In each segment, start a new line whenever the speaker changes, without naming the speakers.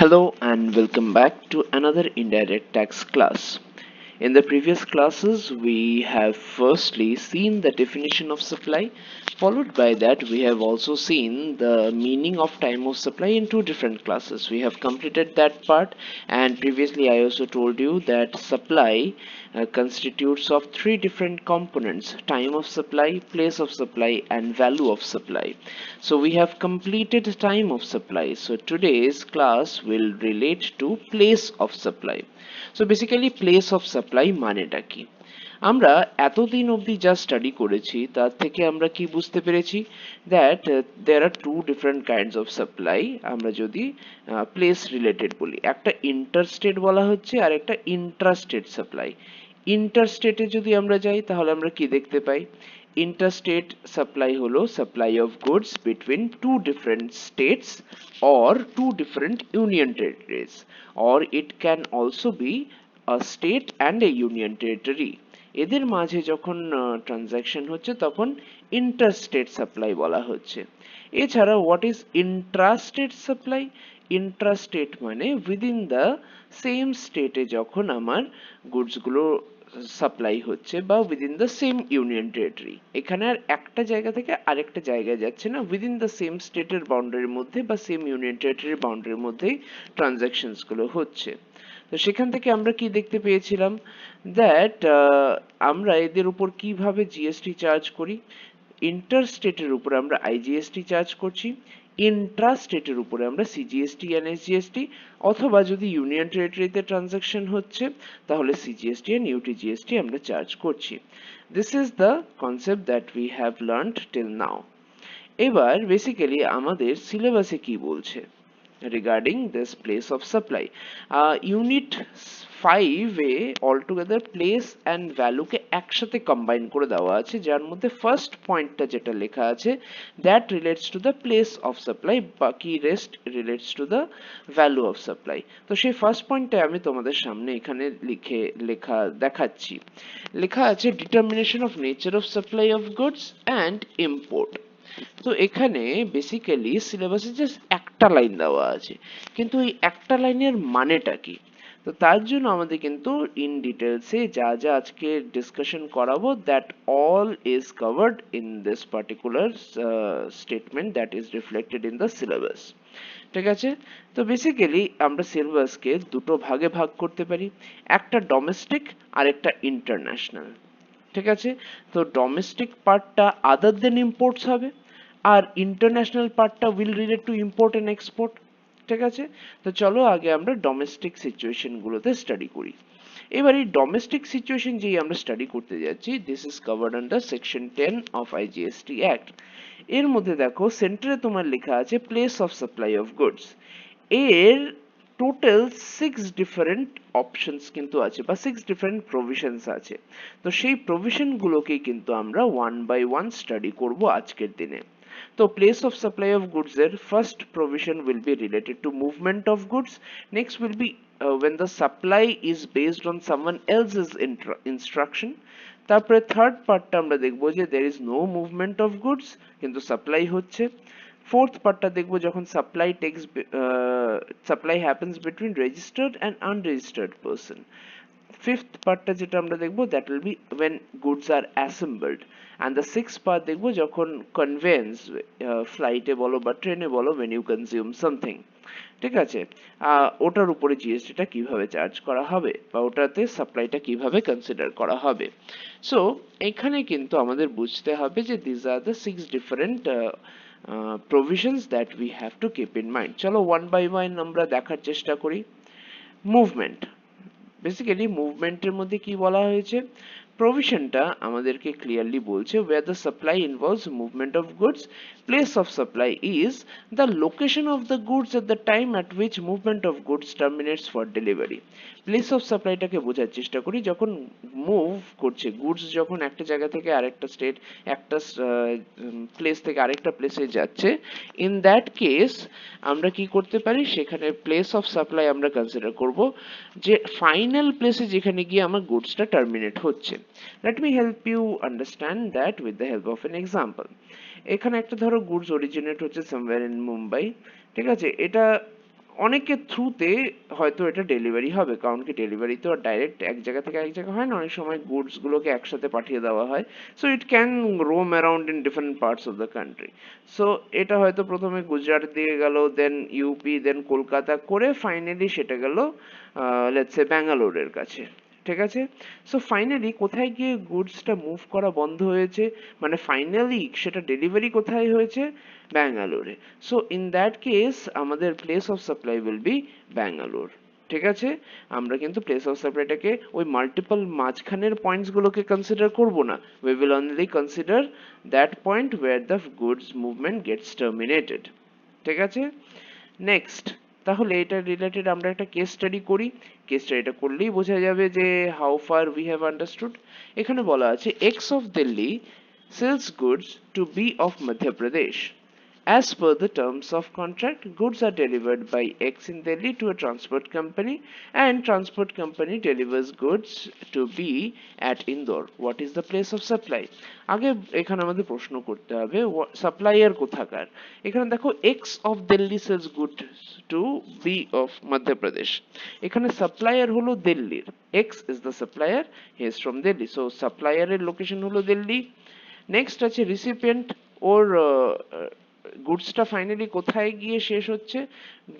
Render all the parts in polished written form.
Hello and welcome back to another indirect tax class. In the previous classes, we have firstly seen the definition of supply, followed by that we have also seen the meaning of time of supply in two different classes. We have completed that part, and previously I also told you that supply constitutes of three different components: time of supply, place of supply, and value of supply. So we have completed time of supply. So today's class will relate to place of supply. So basically place of supply মানেটা কি? আমরা এতদিন অবধি যা study করেছি তার থেকে আমরা কি বুঝতে পেরেছি that there are two different kinds of supply। আমরা যদি প্লেস রিলেটেড বলি, একটা ইন্টারস্টেট বলা হচ্ছে আর একটা ইন্ট্রাস্টেট সাপ্লাই। ইন্টারস্টেটে যদি আমরা যাই তাহলে আমরা কি দেখতে পাই? Interstate supply হলো supply of goods between two different states or two different union territories, or it can also be a state and a union territory। এদের মাঝে যখন ট্রানজাকশন হচ্ছে তখন ইন্টারস্টেট সাপ্লাই বলা হচ্ছে। এছাড়া হোয়াট ইজ ইন্ট্রাস্টেট সাপ্লাই? ইন্ট্রাস্টেট মানে উইদিন দ্য সেম স্টেটে যখন আমার গুডসগুলো সাপ্লাই হচ্ছে বা within the same union territory. এখানে আর একটা জায়গা থেকে আরেকটা জায়গায় যাচ্ছে না, উইদিন দ্য সেম স্টেটের বাউন্ডারির মধ্যে বা সেম ইউনিয়ন টেরিটরির বাউন্ডারির মধ্যেই ট্রানজাকশনস গুলো হচ্ছে। তো সেখান থেকে আমরা কি দেখতে পেয়েছিলাম দ্যাট আমরা এদের উপর কিভাবে জিএসটি চার্জ করি। ইন্টারস্টেটের উপরে আমরা আইজিএসটি চার্জ করছি, ইন্ট্রাস্টেটের উপরে আমরা সিজিএসটি এন্ড এসজিএসটি, অথবা যদি ইউনিয়ন টেরিটরিতে ট্রানজাকশন হচ্ছে তাহলে সিজিএসটি এন্ড ইউটিজিএসটি আমরা চার্জ করছি। This is the concept that we have learned till now. এবার বেসিক্যালি আমাদের সিলেবাসে কি বলছে regarding this place of supply। unit 5 A altogether place and value কে একসাথে কম্বাইন করে দেওয়া আছে, যার মধ্যে ফার্স্ট পয়েন্টটা যেটা লেখা আছে that relates to the place of supply, বাকি rest relates to the value of supply। তো সেই ফার্স্ট পয়েন্টটা আমি তোমাদের সামনে এখানে লেখা দেখাচ্ছি। লেখা আছে determination of nature of supply of goods and import। তো এখানে বেসিক্যালি সিলেবাসে জাস্ট একটা লাইন দেওয়া আছে, কিন্তু এই একটা লাইনের মানেটা কি? তো তার জন্য আমাদের কিন্তু ইন ডিটেলসে যা যা আজকে ডিসকাশন করাবো that all is covered in this particular statement that is reflected in the syllabus. ঠিক আছে? তো বেসিক্যালি আমরা সিলেবাসকে দুটো ভাগে ভাগ করতে পারি, একটা ডোমেস্টিক আর একটা ইন্টারন্যাশনাল। ঠিক আছে? তো ডোমেস্টিক পার্টটা আদার দেন ইম্পোর্টস হবে, আর ইন্টারন্যাশনাল পার্টটা will relate to import and export. ঠিক আছে? তো চলো আগে আমরা ডোমেস্টিক সিচুয়েশন গুলোতে স্টাডি করি। এবার এই ডোমেস্টিক সিচুয়েশন যেই আমরা স্টাডি করতে যাচ্ছি, this is covered under section 10 of IGST act. এর মধ্যে দেখো সেন্টারে তোমার লেখা আছে place of supply of goods. এর টোটাল 6 ডিফারেন্ট অপশনস কিন্তু আছে বা 6 ডিফারেন্ট প্রভিশনস আছে। তো সেই প্রভিশন গুলোকেই কিন্তু আমরা ওয়ান বাই ওয়ান স্টাডি করব আজকের দিনে। তো place of supply of goods এর first provision will be related to movement of goods. Next will be when the supply is based on someone else's instruction। তারপরে third পার্টটা আমরা দেখবো যে there is no movement of goods কিন্তু supply হচ্ছে। Fourth পার্টটা দেখবো যখন supply happens between registered and unregistered person. Fifth পার্টটা যেটা আমরা দেখবো that will be when goods are assembled, and the sixth part দেখবো যখন কনভেন্স, ফ্লাইটে বলো বা ট্রেনে বলো, when you consume something। ঠিক আছে? ওটার উপরে জিএসটিটা কিভাবে চার্জ করা হবে বা ওটাতে সাপ্লাইটা কিভাবে কনসিডার করা হবে। সো এখানে কিন্তু আমাদের বুঝতে হবে যে this are the 6 different provisions that we have to keep in mind। চলো ওয়ান বাই ওয়ান আমরা দেখার চেষ্টা করি। মুভমেন্ট, বেসিক্যালি মুভমেন্টের মধ্যে কি বলা হয়েছে? প্রভিশনটা আমাদেরকে ক্লিয়ারলি বলছে where the supply involves movement of goods, place of supply is the location of the goods at the time at which movement of goods terminates for delivery। Place of সাপ্লাইটাকে বোঝার চেষ্টা করি, যখন মুভ করছে goods, যখন একটা জায়গা থেকে আরেকটা স্টেট, একটা প্লেস থেকে আরেকটা প্লেসে যাচ্ছে, ইন দ্যাট কেস আমরা কি করতে পারি, সেখানে প্লেস অফ সাপ্লাই আমরা কনসিডার করব যে ফাইনাল প্লেসে যেখানে গিয়ে আমার গুডসটা টার্মিনেট হচ্ছে। Let me help you understand that with the help of an example. এখানে একটা ধরো গুডস অরিজিনেট হচ্ছে সামওয়্যার ইন মুম্বাই। ঠিক আছে? এটা অনেকের থ্রুতে হয়তো এটা ডেলিভারি হবে, কারণ কি ডেলিভারি তো ডাইরেক্ট এক জায়গা থেকে এক জায়গা হয় না, অনেক সময় গুডস গুলোকে একসাথে পাঠিয়ে দেওয়া হয়। So it can Rome around in different parts of the country. So এটা হয়তো প্রথমে গুজরাট দিয়ে গেল, দেন ইউপি, দেন কলকাতা করে ফাইনালি সেটা গেল লেটস সে ব্যাঙ্গালোরের কাছে। ঠিক আছে, সো ফাইনালি কোথায় গিয়ে গুডসটা মুভ করা বন্ধ হয়েছে, মানে ফাইনালি সেটা ডেলিভারি কোথায় হয়েছে, ব্যাঙ্গালোরে। সো ইন দ্যাট কেস আমাদের place of supply will be Bangalore. ঠিক আছে, আমরা কিন্তু প্লেস অফ সাপ্লাইটাকে ওই মাল্টিপল মাঝখানের পয়েন্টস গুলোকে কনসিডার করব না, we will only consider that point where the goods movement gets terminated. ঠিক আছে, নেক্সট, তাহলে এটা রিলেটেড আমরা একটা কেস স্টাডি করি। কেস স্টাডিটা করলেই বোঝা যাবে যে how far we have understood. এখানে বলা আছে X of Delhi sells goods to B of Madhya Pradesh. As per the terms of contract, goods are delivered by X in Delhi to a transport company, and transport company delivers goods to B at Indore. What is the place of supply? আগে এখানে আমাদের প্রশ্ন করতে হবে supplier কোথাকার। এখানে দেখো X of Delhi sells goods to B of Madhya Pradesh. এখানে সাপ্লায়ার হলো দিল্লির, X is the supplier, he is from Delhi, so সাপ্লায়ারের লোকেশন হলো দিল্লি। নেক্সট আছে রিসিপিয়েন্ট, ওর গুডসটা ফাইনালি কোথায় গিয়ে শেষ হচ্ছে,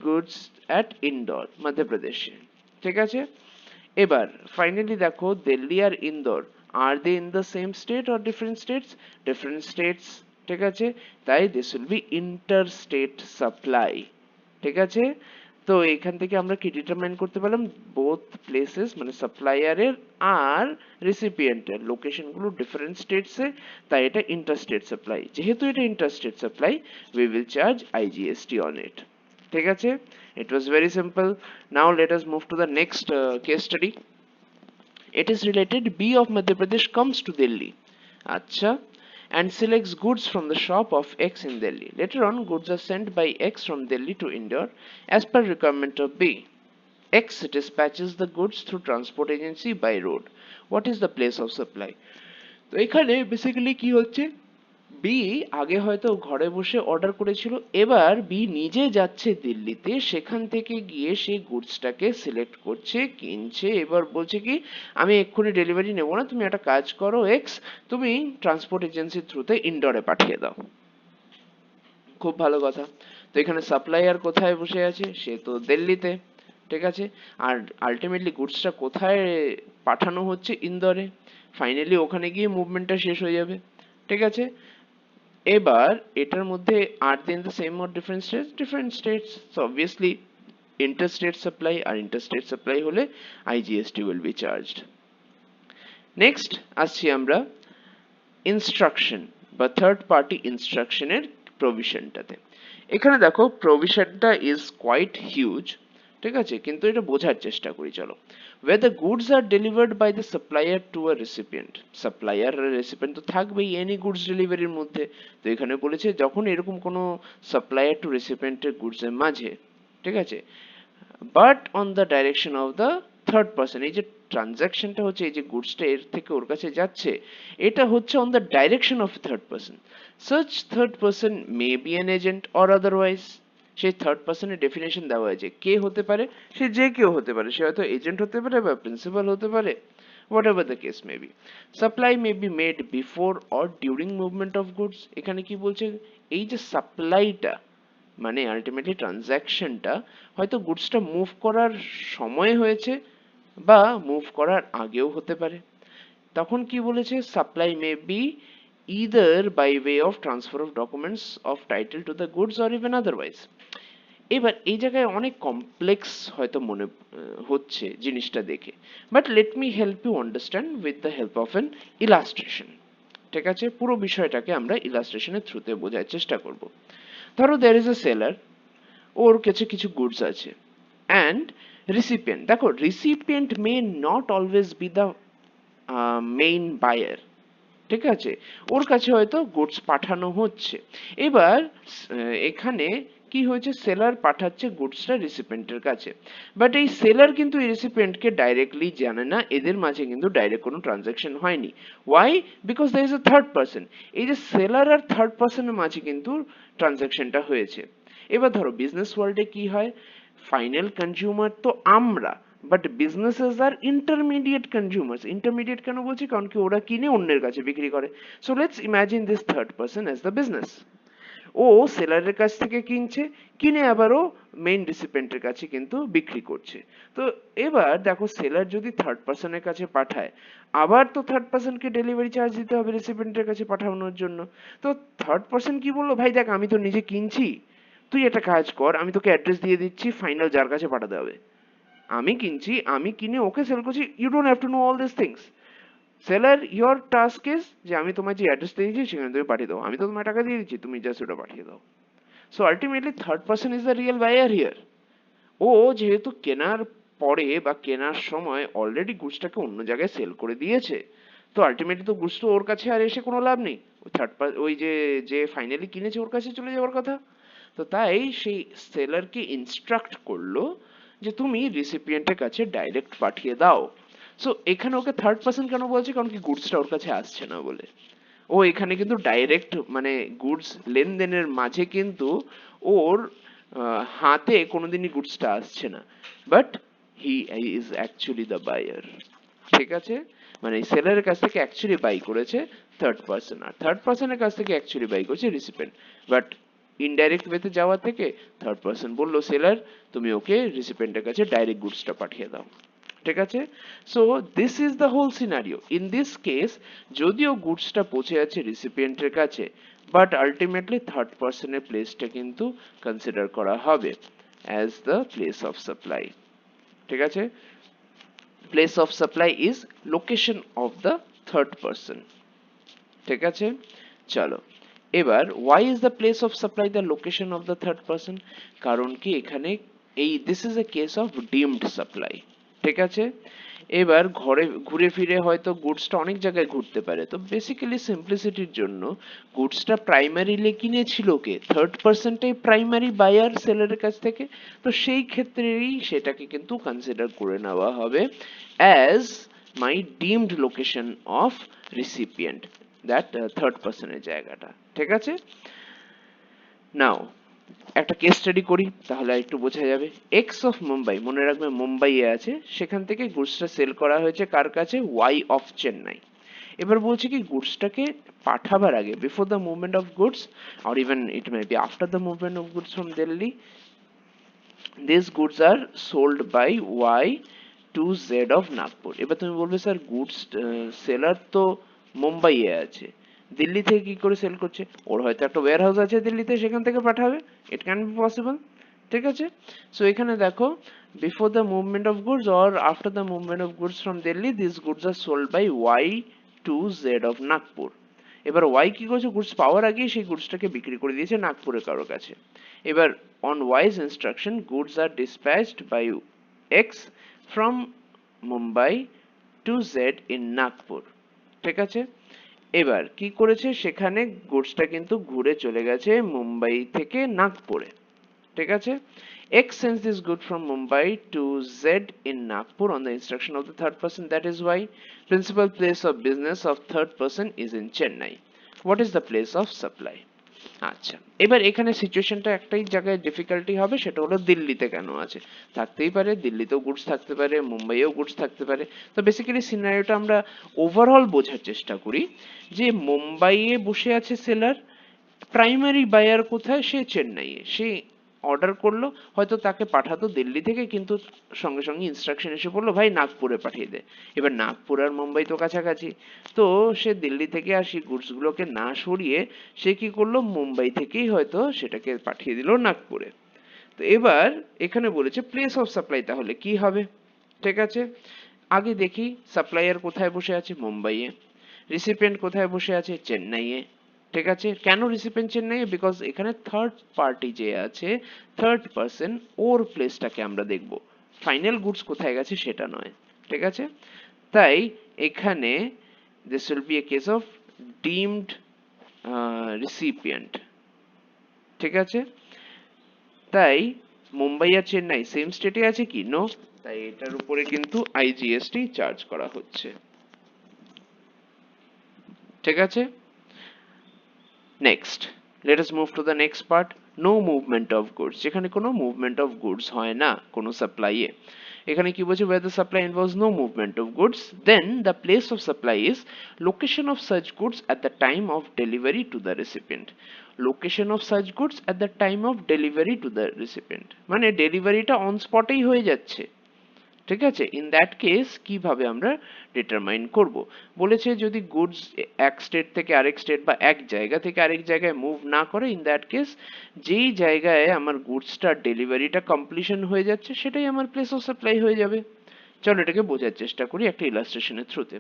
গুডস অ্যাট ইন্দোর মধ্যপ্রদেশে। ঠিক আছে, এবার ফাইনালি দেখো দিল্লি আর ইন্দোর, আর they in the same state or different states, different states. ঠিক আছে, তাই this will be interstate supply. ঠিক আছে, তো এখান থেকে আমরা কি ডিটারমাইন করতে পারলাম, বোথ প্লেসেস মানে সাপ্লায়ারের আর রিসিপিয়েন্টের লোকেশন গুলো ডিফারেন্ট স্টেটসে, তাই এটা ইন্টারস্টেট সাপ্লাই। যেহেতু এটা interstate supply, we will charge IGST on it. ঠিক আছে, it was very simple. Now let us move to the next case study. It is related B of Madhya Pradesh comes to Delhi, acha, and selects goods from the shop of X in Delhi. Later on, goods are sent by X from Delhi to Indore as per requirement of B. X dispatches the goods through transport agency by road. What is the place of supply? তো এখানে basically কি হচ্ছে, B আগে হয়তো ঘরে বসে order করেছিল, এবার বি নিজে যাচ্ছে দিল্লিতে, সেখান থেকে গিয়ে সেই গুডসটাকে সিলেক্ট করছে, কিনছে, এবার বলছে কি আমি এক্ষুনি ডেলিভারি নেবো না, তুমি একটা কাজ করো এক্স, তুমি ট্রান্সপোর্ট এজেন্সির থ্রুতে ইন্ডোরে পাঠিয়ে দাও। খুব ভালো কথা, তো এখানে সাপ্লায়ার কোথায় বসে আছে, সে তো দিল্লিতে। ঠিক আছে, আর আলটিমেটলি গুডসটা কোথায় পাঠানো হচ্ছে, ইন্দোরে। ফাইনালি ওখানে গিয়ে মুভমেন্টটা শেষ হয়ে যাবে। ঠিক আছে, এবার এটার মধ্যে আর then the same or different states, different states, so obviously interstate supply, আর ইন্টারস্টেট সাপ্লাই হলে IGST will be charged. Next আসছি আমরা ইনস্ট্রাকশন বা থার্ড পার্টি ইনস্ট্রাকশনের প্রভিশনটাতে। এখানে দেখো প্রভিশনটা ইজ কোয়াইট হিউজ। ঠিক আছে, কিন্তু এটা বোঝার চেষ্টা করি চলো। where the goods are delivered by the supplier to a recipient, supplier R recipient তো থাকবেই এনি গুডস ডেলিভারির মধ্যে। তো এখানে বলেছে যখন এরকম কোনো সাপ্লায়ার টু রেসিপিয়েন্টের গুডস এর মাঝে, ঠিক আছে, but on the direction of the third person, এই যে ট্রানজাকশনটা হচ্ছে, এই যে গুডসটা এর থেকে ওর কাছে যাচ্ছে, এটা হচ্ছে on the direction of third person. such third person may be an agent or otherwise, সেই থার্ড পার্সনের ডেফিনেশন দেওয়া হয়েছে, কে হতে পারে, সে যে কেউ হতে পারে, সে হয়তো এজেন্ট হতে পারে বা প্রিন্সিপাল হতে পারে, whatever the case may be. Supply may be made before or during movement of goods. এখানে কি বলছে, এই যে সাপ্লাইটা মানে আলটিমেটলি ট্রানজ্যাকশনটা হয়তো গুডসটা মুভ করার সময় হয়েছে বা মুভ করার আগেও হতে পারে। তখন কি বলেছে, supply may be either by way of transfer of documents of title to the goods or even otherwise. এবার এই জায়গায় অনেক কমপ্লেক্স হয়তো মনে হচ্ছে জিনিসটা দেখে, but let me help you understand with the help of an illustration. ঠিক আছে, পুরো বিষয়টাকে আমরা ইলাস্ট্রেশনের থ্রুতে বোঝার চেষ্টা করব। ধরো দেয়ার ইজ এ সেলার, ওর কাছে কিছু গুডস আছে, অ্যান্ড রিসিপিয়েন্ট, দেখো recipient may not always be the main buyer. ঠিক আছে, ওর কাছে হয়তো গুডস পাঠানো হচ্ছে। এবার এখানে কি হয়েছে, সেলার পাঠাচ্ছে গুডসটা রিসিপিয়েন্টের কাছে, বাট এই সেলার কিন্তু এই রিসিপিয়েন্টকে ডাইরেক্টলি জানে না, এদের মাঝে কিন্তু ডাইরেক্ট কোনো ট্রানজাকশন হয়নি। Why? Because there is a third person. এই যে সেলার আর থার্ড পার্সনের মাঝে কিন্তু ট্রানজাকশনটা হয়েছে। এবার ধরো বিজনেস ওয়ার্ল্ডে কি হয়, ফাইনাল কনজিউমার তো আমরা, but businesses are intermediate consumers. Intermediate কেন বলছি, কারণ কি ওরা কিনে অন্যের কাছে বিক্রি করে। So let's imagine this third person as the business. ও সেলারের কাছ থেকে কিনছে, কিনে আবারও মেইন রিসিপেন্টের কাছে কিন্তু বিক্রি করছে। তো এবার দেখো, সেলার যদি থার্ড পার্সনের কাছে পাঠায়, আবার তো থার্ড পার্সনকে ডেলিভারি চার্জ দিতে হবে রিসিপেন্টের কাছে পাঠানোর জন্য। তো থার্ড পার্সন কি বললো, ভাই দেখ আমি তো নিজে কিনছি, তুই একটা কাজ কর, আমি তোকে অ্যাড্রেস দিয়ে দিচ্ছি, ফাইনাল যার কাছে পাঠাতে হবে। আমি কিনছি, আমি কিনে ওকে সেল করছি, you don't have to know all this things. Seller, your task is যে আমি তোমায় যে অ্যাড্রেস দিয়ে দিয়েছি সেখানে তুমি পাঠিয়ে দাও, আমি তো তোমায় টাকা দিয়ে দিচ্ছি, তুমি জাস্ট ওটা পাঠিয়ে দাও। So ultimately third person is the real buyer here. ও যেহেতু কেনার পরে বা কেনার সময় অলরেডি গুডসটাকে অন্য জায়গায় সেল করে দিয়েছে, তো আলটিমেটলি তো গুডস তো ওর কাছে আর এসে কোনো লাভ নেই, ওই যে যে ফাইনালি কিনেছে ওর কাছে চলে যাওয়ার কথা। তো তাই সেই সেলারকে ইনস্ট্রাক্ট করলো যে তুমি রিসিপিয়েন্টের কাছে ডাইরেক্ট পাঠিয়ে দাও। সো এখানে ওকে থার্ড পার্সন কেন বলছে, কারণ কি গুডসটা ওর কাছে আসছে না বলে। ও এখানে কিন্তু ডাইরেক্ট মানে গুডস লেনদেনের মাঝে কিন্তু ওর হাতে কোনোদিনই গুডসটা আসছে না, but he is actually the buyer. ঠিক আছে, মানে সেলারের কাছ থেকে অ্যাকচুয়ালি বাই করেছে থার্ড পার্সন, আর থার্ড পার্সনের কাছ থেকে অ্যাকচুয়ালি বাই করেছে রিসিপেন্ট। বাট ইনডাইরেক্ট ওয়েতে যাওয়া থেকে থার্ড পার্সন বললো সেলার তুমি ওকে রিসিপেন্টের কাছে ডাইরেক্ট গুডসটা পাঠিয়ে দাও। ঠিক আছে, so this is the whole scenario. In this case যদিও গুডসটা পৌঁছে যাচ্ছে রিসিপিয়েন্টের কাছে, বাট আলটিমেটলি থার্ড পার্সনের প্লেসটা কিন্তু কনসিডার করা হবে as the place of supply. ঠিক আছে, place of supply is location of the third person. ঠিক আছে, চলো এবার why is the place of supply the location of the third person? কারণ কি এখানে এই this is a case of deemed supply। ঠিক আছে, এবার ঘরে ঘুরে ফিরে হয়তো গুডসটা অনেক জায়গায় ঘুরতে পারে, তো বেসিক্যালি সিম্পলিসিটির জন্য গুডসটা প্রাইমারিলি কিনেছিল কে, থার্ড পার্সনটাই প্রাইমারি বায়ার সেলারের কাছ থেকে। তো সেই ক্ষেত্রেই সেটাকে কিন্তু কনসিডার করে নেওয়া হবে as my deemed location of recipient, that third পার্সনের জায়গাটা। ঠিক আছে, নাও একটা কেস স্টাডি করি তাহলে একটু বোঝা যাবে। এক্স অফ মুম্বাই, মনে রাখবে মুম্বাইয়ে আছে, সেখান থেকে গুডসটা সেল করা হয়েছে কার কাছে, ওয়াই অফ চেন্নাই। এবার বলছে কি গুডসটাকে পাঠাবার আগে, before the movement of goods or even it may be after the movement of goods from Delhi, these goods are sold by Y to Z of Nagpur। এবার তুমি বলবে স্যার গুডস সেলার তো মুম্বাইয়ে আছে, দিল্লি থেকে কি করে সেল করছে, ওর হয়তো একটা ওয়্যার হাউস আছে দিল্লিতে, সেখান থেকে পাঠাবে, ইট ক্যান বি পসিবল। ঠিক আছে, সো এখানে দেখো before the movement of goods or after the movement of goods from Delhi this goods are sold by Y to Z of Nagpur. এবার ওয়াই কি করেছে, গুডস পাওয়ার আগেই সেই গুডসটাকে বিক্রি করে দিয়েছে নাগপুরের কারোর কাছে। এবার on Y's instruction goods are dispatched by X from Mumbai to Z in Nagpur। ঠিক আছে, এবার কি করেছে, সেখানে গুডসটা কিন্তু ঘুরে চলে গেছে মুম্বাই থেকে নাগপুরে। ঠিক আছে, X sends this good from Mumbai to Z in Nagpur on the instruction of the third person, that is why principal place of business of third person is in Chennai. What is the place of supply? আচ্ছা, এবার এখানে সিচুয়েশনটা একটাই জায়গায় difficulty হবে, সেটা হলো দিল্লিতে কেন আছে। থাকতেই পারে, দিল্লিতেও গুডস থাকতে পারে, মুম্বাইয়েও গুডস থাকতে পারে। তো বেসিক্যালি সিনারিওটা আমরা ওভারঅল বোঝার চেষ্টা করি যে মুম্বাইয়ে বসে আছে সেলার, প্রাইমারি বায়ার কোথায়, সে চেন্নাইয়ে, সে অর্ডার করলো, হয়তো তাকে পাঠাতো দিল্লি থেকে, কিন্তু সঙ্গে সঙ্গে ইনস্ট্রাকশন এসে পড়লো ভাই নাগপুরে পাঠিয়ে দে। এবার নাগপুর আর মুম্বাই তো কাছাকাছি, তো সে দিল্লি থেকে আর সেই গুডস গুলোকে না সরিয়ে সে কি করলো, মুম্বাই থেকেই হয়তো সেটাকে পাঠিয়ে দিল নাগপুরে। তো এবার এখানে বলেছে প্লেস অফ সাপ্লাই তাহলে কি হবে। ঠিক আছে, আগে দেখি সাপ্লায়ার কোথায় বসে আছে, মুম্বাইয়ে, রিসিপিয়েন্ট কোথায় বসে আছে, চেন্নাইয়ে। ঠিক আছে, কেন রিসিপিয়েন্ট চেন্নাই, বিকজ এখানে থার্ড পার্টি যে আছে, থার্ড পার্সন, ওর প্লেসটাকে আমরা দেখব, ফাইনাল গুডস কোথায় গেছে সেটা নয়। ঠিক আছে, তাই এখানে this will B A case of deemed recipient. ঠিক আছে, তাই মুম্বাই আর চেন্নাই সেম স্টেটে আছে কি, নো, তাই এটার উপরে কিন্তু আইজিএসটি চার্জ করা হচ্ছে। ঠিক আছে, next let us move to the next part, no movement of goods, যেখানে কোনো মুভমেন্ট অফ গুডস হয় না কোনো সাপ্লাইয়ে। এখানে কি বলছে, where the supply involves no movement of goods, then the place of supply is location of such goods at the time of delivery to the recipient. Location of such goods at the time of delivery to the recipient, মানে ডেলিভারিটা on স্পটেই হয়ে যাচ্ছে। ঠিক আছে, in that case কিভাবে আমরা determine করব, বলেছে যদি গুডস এক স্টেট থেকে আরেক স্টেট বা এক জায়গা থেকে আরেক জায়গায় মুভ না করে, ইন দ্যাট কেস যেই জায়গায় আমার গুডসটা ডেলিভারিটা কমপ্লিশন হয়ে যাচ্ছে সেটাই আমার প্লেস অফ সাপ্লাই হয়ে যাবে। চলো এটাকে বোঝার চেষ্টা করি একটা ইলাস্ট্রেশনের থ্রুতে।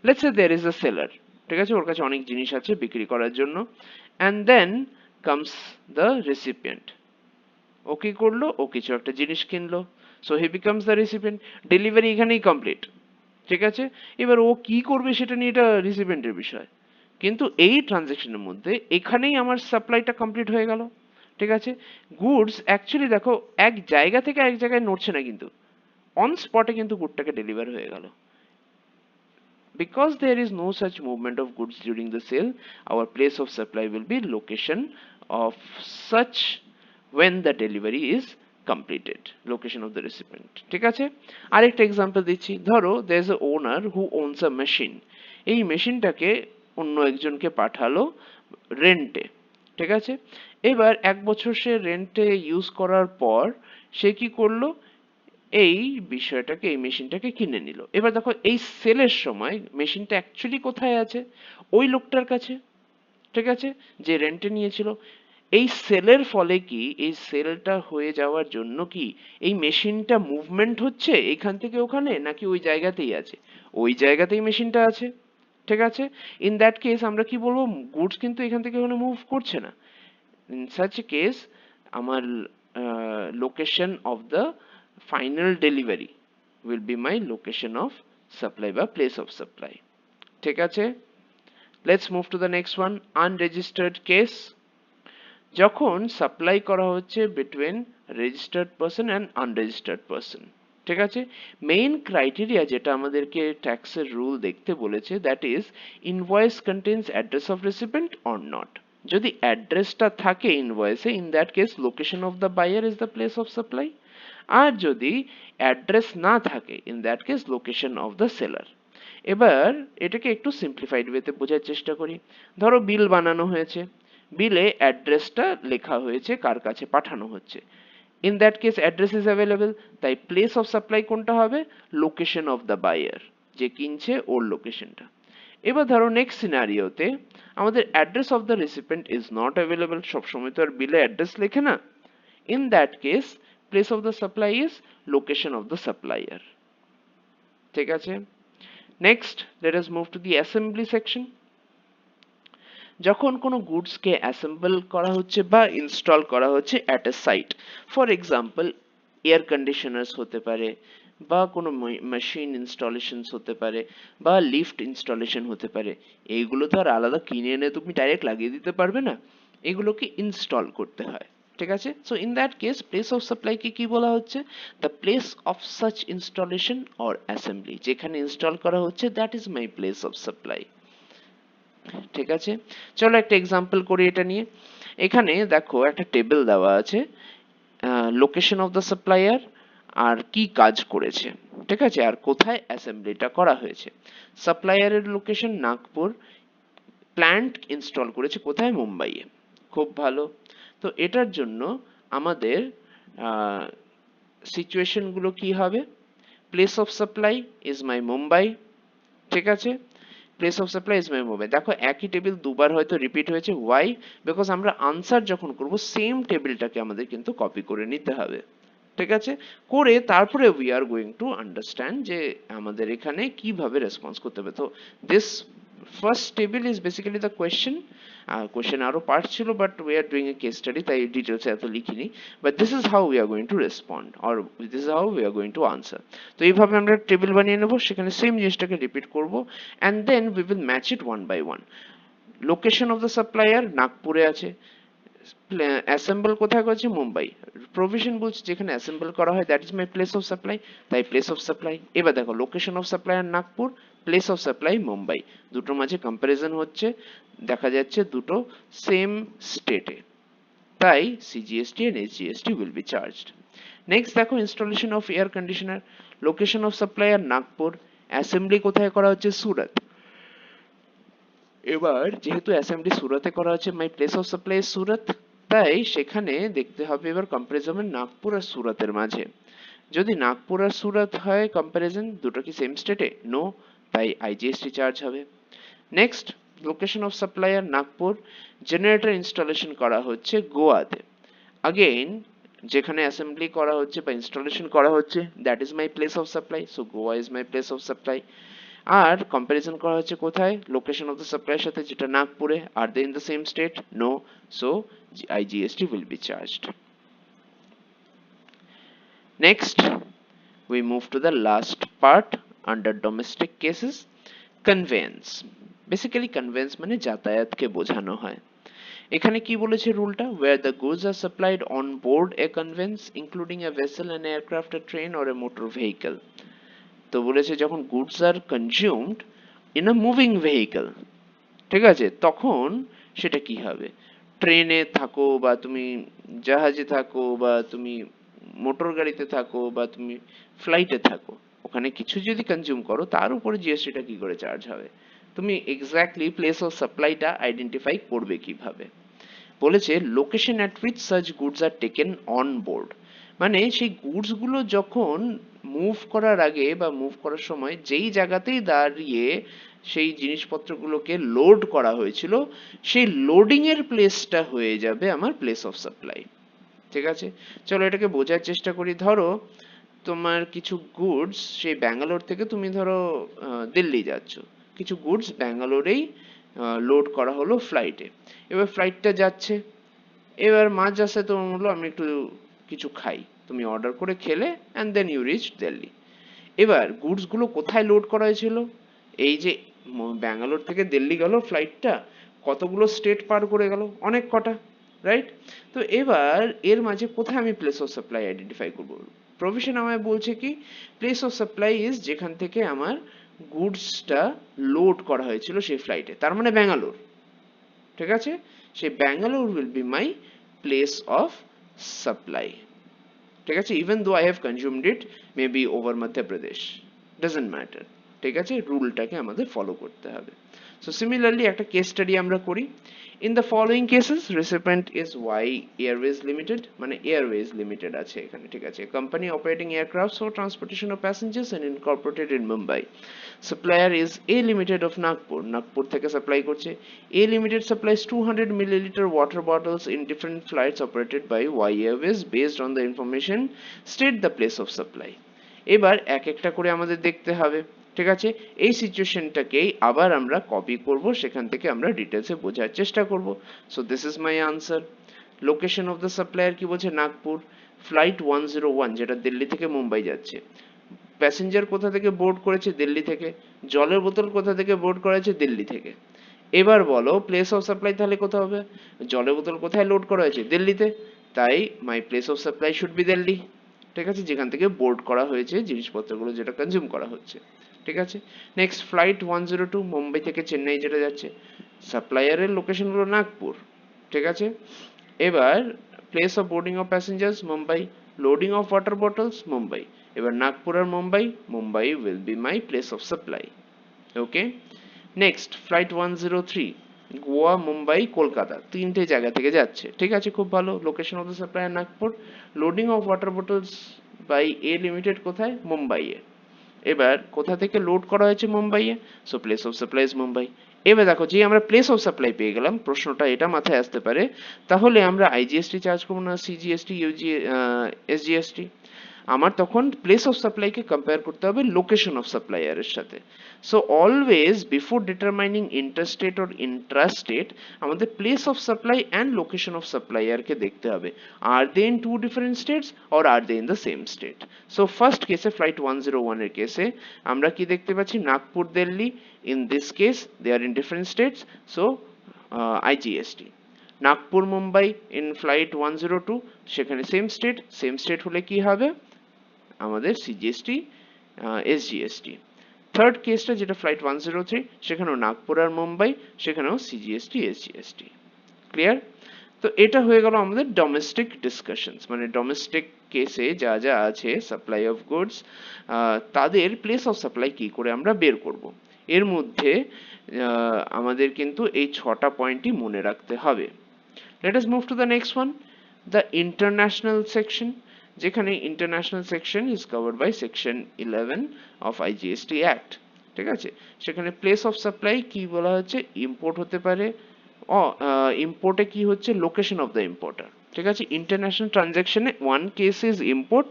Let's say there is a seller, ঠিক আছে, ওর কাছে অনেক জিনিস আছে বিক্রি করার জন্য, and then comes the recipient. ও কি করলো, ও কিছু একটা জিনিস কিনলো, so he becomes the recipient. Delivery এখানেই কমপ্লিট, ঠিক আছে। এবার ও কি করবে সেটা নিয়ে এটা রিসিপিয়েন্টের বিষয়, কিন্তু এই ট্রানজেকশনের মধ্যে এখানেই আমার সাপ্লাইটা কমপ্লিট হয়ে গেল। ঠিক আছে, গুডস অ্যাকচুয়ালি দেখো এক জায়গা থেকে এক জায়গায় নড়ছে না, কিন্তু অন স্পটে কিন্তু গুডটাকে ডেলিভার হয়ে গেল। Because there is no such movement of goods during the sale, our place of supply will be location of such when the delivery is completed, location of the recipient. ঠিক আছে, আরেকটা example দিচ্ছি। ধরো there is a owner who owns a machine, এই মেশিনটাকে অন্য একজনকে পাঠালো রেন্টে। ঠিক আছে, এবার এক বছর সে রেন্টে ইউজ করার পর সে কি করলো, এই বিষয়টাকে এই মেশিনটাকে কিনে নিল। এবার দেখো এই সেলের সময় মেশিনটা অ্যাকচুয়ালি কোথায় আছে, ওই লোকটার কাছে। ঠিক আছে, যে রেন্টে নিয়েছিল। এই সেলের ফলে কি, এই সেলটা হয়ে যাওয়ার জন্য কি এই মেশিনটা মুভমেন্ট হচ্ছে এখান থেকে ওখানে, নাকি ওই জায়গাতেই আছে? ওই জায়গাতেই মেশিনটা আছে। ঠিক আছে, ইন দ্যাট কেস আমরা কি বলবো, গুডস কিন্তু এখান থেকে ওখানে মুভ করছে না। ইন সাচ এ কেস আমার location of the final delivery will be my location of supply বা place of supply. ঠিক আছে, let's move to the next one, unregistered case। যখন সাপ্লাই করা হচ্ছে between registered person and unregistered person। ঠিক আছে, main criteria যেটা আমাদেরকে ট্যাক্সের রুল দেখতে বলেছে, that is invoice contains address of recipient or not. যদি অ্যাড্রেসটা থাকে ইনভয়েসে, in that case location of the buyer is the place of supply. আর যদি অ্যাড্রেস না থাকে, in that case location of the seller. এবার এটাকে একটু সিম্পলিফাইড ওয়েতে বোঝার চেষ্টা করি। ধরো বিল বানানো হয়েছে, বিলে অ্যাড্রেসটা লেখা হয়েছে কার কাছে পাঠানো হচ্ছে, in that case address is available, তাই প্লেস অফ সাপ্লাই কোনটা হবে, লোকেশন অফ দ্য বায়ার, যে কিনছে ওর লোকেশনটা। এবার ধরো নেক্সট সিনারিওতে আমাদের address of the recipient is not available, সবসময় তো আর বিলে অ্যাড্রেস লেখে না। In that case place of the supply is location of the supplier। ঠিক আছে, next let us move to the assembly section। যখন কোনো গুডস কে অ্যাসেম্বল করা হচ্ছে বা ইনস্টল করা হচ্ছে at a site, for example air conditioners হতে পারে, বা কোনো মেশিন ইনস্টলেশনস হতে পারে, বা লিফট ইনস্টলেশন হতে পারে। এইগুলো তো আর আলাদা কিনে এনে তুমি ডাইরেক্ট লাগিয়ে দিতে পারবে না, এগুলোকে ইনস্টল করতে হয়। ঠিক আছে, so in that case place of supply কে কি বলা হচ্ছে, the place of such installation or assembly, যেখানে ইনস্টল করা হচ্ছে that is my place of supply. ঠিক আছে, চলো একটা এক্সাম্পল করি এটা নিয়ে। এখানে দেখো একটা টেবিল দেওয়া আছে, লোকেশন অফ দ্য সাপ্লায়ার আর কি কাজ করেছে, ঠিক আছে, আর কোথায় অ্যাসেম্বলিটা করা হয়েছে। সাপ্লায়ারের লোকেশন নাগপুর, প্ল্যান্ট ইনস্টল করেছে কোথায়, মুম্বাইয়ে। খুব ভালো, তো এটার জন্য আমাদের সিচুয়েশন গুলো কি হবে, place of supply is my Mumbai. ঠিক আছে, place of supply is my Mumbai. দেখো একই টেবিল দুবার হয়তো রিপিট হয়েছে, ওয়াই, বিকজ আমরা আনসার যখন করব সেম টেবিলটাকে আমাদের কিন্তু কপি করে নিতে হবে। ঠিক আছে, করে তারপরে we are going to understand যে আমাদের এখানে কিভাবে রেসপন্স করতে হবে। তো this first table is basically the question. Question আরো পার্ট ছিল, but we are doing a case study, তাই ডিটেলসে এত লিখিনি, but this is how we are going to respond or this is how we are going to answer. তো এইভাবে আমরা table বানিয়ে নেবো, সেখানে সেম জিনিসটাকে রিপিট করবো, and then we will match it one by one. Location of the supplier নাগপুরে আছে, অ্যাসেম্বল কোথায় করেছে, মুম্বাই। প্রভিশন বলছে যেখানে অ্যাসেম্বল করা হয় that is my place of supply, তাই প্লেস অফ সাপ্লাই। এবার দেখো location of supplier Nagpur, place of supply Mumbai, দুটোর মাঝে কম্পারিজন হচ্ছে, দেখা যাচ্ছে দুটো সেম স্টেটে। তাই CGST and SGST will be charged. Next দেখো installation of air conditioner, location of supplier Nagpur, assembly কোথায় করা হচ্ছে সুরাত। এবার যেহেতু অ্যাসেম্বলি সুরাতে করা হচ্ছে, মাই প্লেস অফ সাপ্লাই সুরাত, তাই সেখানে দেখতে হবে এবার কম্পারিজন নাগপুর আর সুরাতের মাঝে। যদি নাগপুর আর সুরাত হয় কম্পারিজন, দুটো কি সেম স্টেটে? নো, তাই IGST চার্জ হবে। Next location of supplier Nagpur, generator installation করা হচ্ছে গোয়াতে। আগেইন যেখানে অ্যাসেম্বলি করা হচ্ছে বা ইনস্টলেশন করা হচ্ছে that is my place of supply, so Goa is my place of supply. আর কম্পারিজন করা হচ্ছে কোথায়? লোকেশন অফ দ্য সাপ্লাইয়ের সাথে, যেটা নাগপুরে। Are they in the same state? No, so IGST will be charged. Next we move to the last part under domestic cases, conveyance. Basically conveyance মানে যাতায়াতকে বোঝানো হয়। এখানে কি বলেছে রুলটা? where the goods are supplied on board a conveyance including a vessel, an aircraft, a train or a motor vehicle. তো বলেছে যখন goods are consumed in a moving vehicle, ঠিক আছে, তখন সেটা কি হবে? ট্রেনে থাকো বা তুমি জাহাজে থাকো বা তুমি মোটর গাড়িতে থাকো বা তুমি ফ্লাইটে থাকো, ওখানে কিছু যদি কনজিউম করো তার উপরে জিএসটিটা কি করে চার্জ হবে? তুমি এক্স্যাক্টলি প্লেস অফ সাপ্লাইটা আইডেন্টিফাই করবে কিভাবে? বলেছে location at which such goods are taken on board, মানে সেই গুডস গুলো যখন মুভ করার আগে বা মুভ করার সময় যেই জায়গাতেই দাঁড়িয়ে সেই জিনিসপত্রগুলোকে লোড করা হয়েছিল, সেই লোডিং এর প্লেসটা হয়ে যাবে আমার প্লেস অফ সাপ্লাই। ঠিক আছে, চলো এটাকে বোঝার চেষ্টা করি। ধরো তোমার কিছু গুডস সেই ব্যাঙ্গালোর থেকে তুমি ধরো দিল্লি যাচ্ছ, কিছু গুডস ব্যাঙ্গালোরেই লোড করা হলো ফ্লাইটে। এবার ফ্লাইটটা যাচ্ছে, এবার মাঝ রাস্তায় তোমার বললো আমি একটু কিছু খাই, তুমি অর্ডার করে খেলে and then you reach Delhi. এবার গুডস গুলো কোথায় লোড করা হয়েছিল? এই যে ব্যাঙ্গালোর থেকে দিল্লি গেল ফ্লাইটটা, কতগুলো স্টেট পার করে গেল? অনেক কটা, রাইট? তো এবার এর মাঝে কোথায় আমি প্লেস অফ সাপ্লাই আইডেন্টিফাই করবো? প্রভিশন আমায় বলছে কি প্লেস অফ সাপ্লাই ইজ যেখান থেকে আমার গুডসটা লোড করা হয়েছিল সেই ফ্লাইটে, তার মানে ব্যাঙ্গালোর। ঠিক আছে, সেই Bangalore will be my place of supply. ঠিক আছে, even though I have consumed it maybe over Madhya Pradesh, doesn't matter. ঠিক আছে, রুলটাকে আমাদের ফলো করতে হবে। সো সিমিলারলি একটা কেস স্টাডি আমরা করি। In the following cases recipient is Y Airways Limited, মানে এয়ারওয়েজ লিমিটেড আছে এখানে। ঠিক আছে, company operating aircrafts for transportation of passengers and incorporated in Mumbai. Supplier is A limited of Nagpur, Nagpur থেকে সাপ্লাই করছে। A limited supplies 200 milliliter water bottles in different flights operated by Y Airways based on the information state the place of supply. এবার এক একটা করে আমাদের দেখতে হবে। ঠিক আছে, এই সিচুয়েশনটাকেই আবার আমরা কপি করব, সেখান থেকে আমরা ডিটেলসে বোঝার চেষ্টা করব। So this is my answer. Location of the supplier কি বলছে? নাগপুর। ফ্লাইট 101 যেটা দিল্লি থেকে মুম্বাই যাচ্ছে, প্যাসেঞ্জার কোথা থেকে বোর্ড করেছে? দিল্লি থেকে। জলের বোতল কোথা থেকে বোর্ড করেছে? দিল্লি থেকে। এবার বলো প্লেস অফ সাপ্লাই তাহলে কোথায় হবে? জলের বোতল কোথায় লোড করা হয়েছে? দিল্লিতে, তাই মাই place of supply should be Delhi. ঠিক আছে, যেখান থেকে বোর্ড করা হয়েছে জিনিসপত্রগুলো যেটা কনজিউম করা হচ্ছে। ঠিক আছে, নেক্সট ফ্লাইট 102 মুম্বাই থেকে চেন্নাই যেটা যাচ্ছে, সাপ্লায়ারের লোকেশন হলো নাগপুর। ঠিক আছে, এবার place of boarding of passengers Mumbai, loading of water bottles Mumbai. এবার নাগপুর আর Mumbai, Mumbai will be my place of supply. Okay, next flight 103 Goa, Mumbai, Kolkata, তিনটে জায়গা থেকে যাচ্ছে। ঠিক আছে, খুব ভালো। Location of the supplier Nagpur, loading of water bottles by a limited কোথায়? মুম্বাইয়ে। এবার কোথা থেকে লোড করা হয়েছে? মুম্বাইয়ে, so place of supply is Mumbai. এবার দেখো যে আমরা প্লেস অফ সাপ্লাই পেয়ে গেলাম, প্রশ্নটা এটা মাথায় আসতে পারে তাহলে আমরা আইজিএসটি চার্জ করবো না সিজিএসটি এসজিএসটি? আমার তখন প্লেস অফ সাপ্লাইকে কম্পেয়ার করতে হবে লোকেশন অফ সাপ্লায়ারের সাথে। So always before determining interstate or intrastate আমাদের place of supply and location of সাপ্লায়ারকে দেখতে হবে, are they in two different states or are they in the same state? So first কেসে flight 101 এর কেসে আমরা কি দেখতে পাচ্ছি? Nagpur, Delhi, in this case they are in different states, so IGST. Nagpur, Mumbai in flight 102 সেখানে সেম স্টেট হলে কি হবে? আমাদের সিজিএসটি এসজিএসটি। থার্ড কেসটা যেটা ফ্লাইট 103 সেখানেও নাগপুর আর মুম্বাই, সেখানেও সিজিএসটি এসজিএসটি। ক্লিয়ার? তো এটা হয়ে গেল আমাদের ডোমেস্টিক ডিসকাশনস, মানে ডোমেস্টিক কেসে যা যা আছে সাপ্লাই অফ গুডস, তাদের প্লেস অফ সাপ্লাই কি করে আমরা বের করব। এর মধ্যে আমাদের কিন্তু এই 6টা পয়েন্টই মনে রাখতে হবে। Let us move to the next one, the international section, যেখানে international section is covered by section 11 of IGST Act, ঠিক আছে। সেখানে প্লেস অফ সাপ্লাই কি বলা হচ্ছে, ইম্পোর্ট হতে পারে, ইম্পোর্টে কি হচ্ছে, লোকেশন অফ দ্য ইম্পোর্টার, ঠিক আছে। ইন্টারন্যাশনাল ট্রানজ্যাকশনে ওয়ান কেস ইজ ইম্পোর্ট,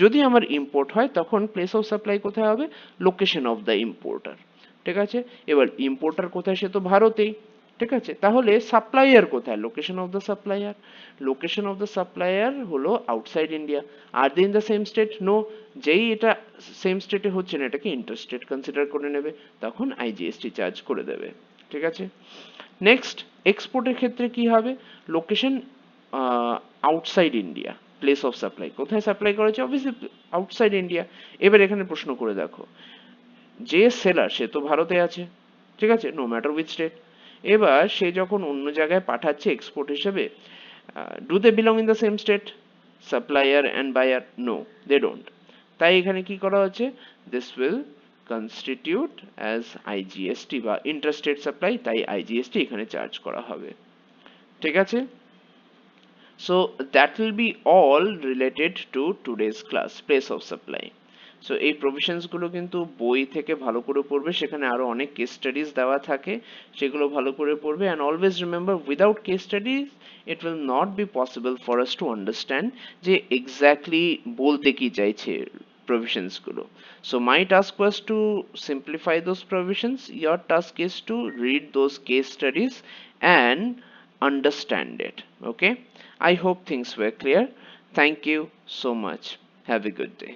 যদি আমার ইম্পোর্ট হয় তখন প্লেস অফ সাপ্লাই কোথায় হবে, লোকেশন অফ দ্য ইম্পোর্টার, ঠিক আছে। এবার ইম্পোর্টার কোথায়, সে তো ভারতেই, ঠিক আছে। তাহলে সাপ্লায়ার কোথায়, location of the supplier, location of the supplier হলো outside India. Are they in the same state, no, যেই এটা সেম স্টেটে হচ্ছে না এটাকে ইন্টারস্টেট কনসিডার করে নেবে, তখন আইজিএসটি চার্জ করে দেবে, ঠিক আছে। নেক্সট, এক্সপোর্টের ক্ষেত্রে কি হবে, location outside India, place of supply কোথায় সাপ্লাই করা হচ্ছে, অবভিয়াসলি আউটসাইড ইন্ডিয়া। এবার এখানে প্রশ্ন করে দেখো, যে সেলার সে তো ভারতে আছে, ঠিক আছে, নো ম্যাটার উইথ স্টেট। এবার সে যখন অন্য জায়গায় পাঠাচ্ছে এক্সপোর্ট হিসেবে, do they belong in the same state, supplier and buyer, no they don't. তাই এখানে কি করা হচ্ছে, this will constitute as IGST বা ইন্টারস্টেট সাপ্লাই, তাই আইজিএসটি এখানে চার্জ করা হবে, ঠিক আছে। So that will be all related to today's class, place of supply. So এই প্রভিশনস গুলো কিন্তু বই থেকে ভালো করে পড়বে, সেখানে আরো অনেক কেস স্টাডিজ দেওয়া থাকে, সেগুলো ভালো করে পড়বে। And always remember, without case studies it will not be possible for us to understand যে এক্স্যাক্টলি বলতে কি চাইছে provisions গুলো। So my task was to simplify those provisions, your task is to read those case studies and understand it. Okay, I hope things were clear. Thank you so much, have a good day.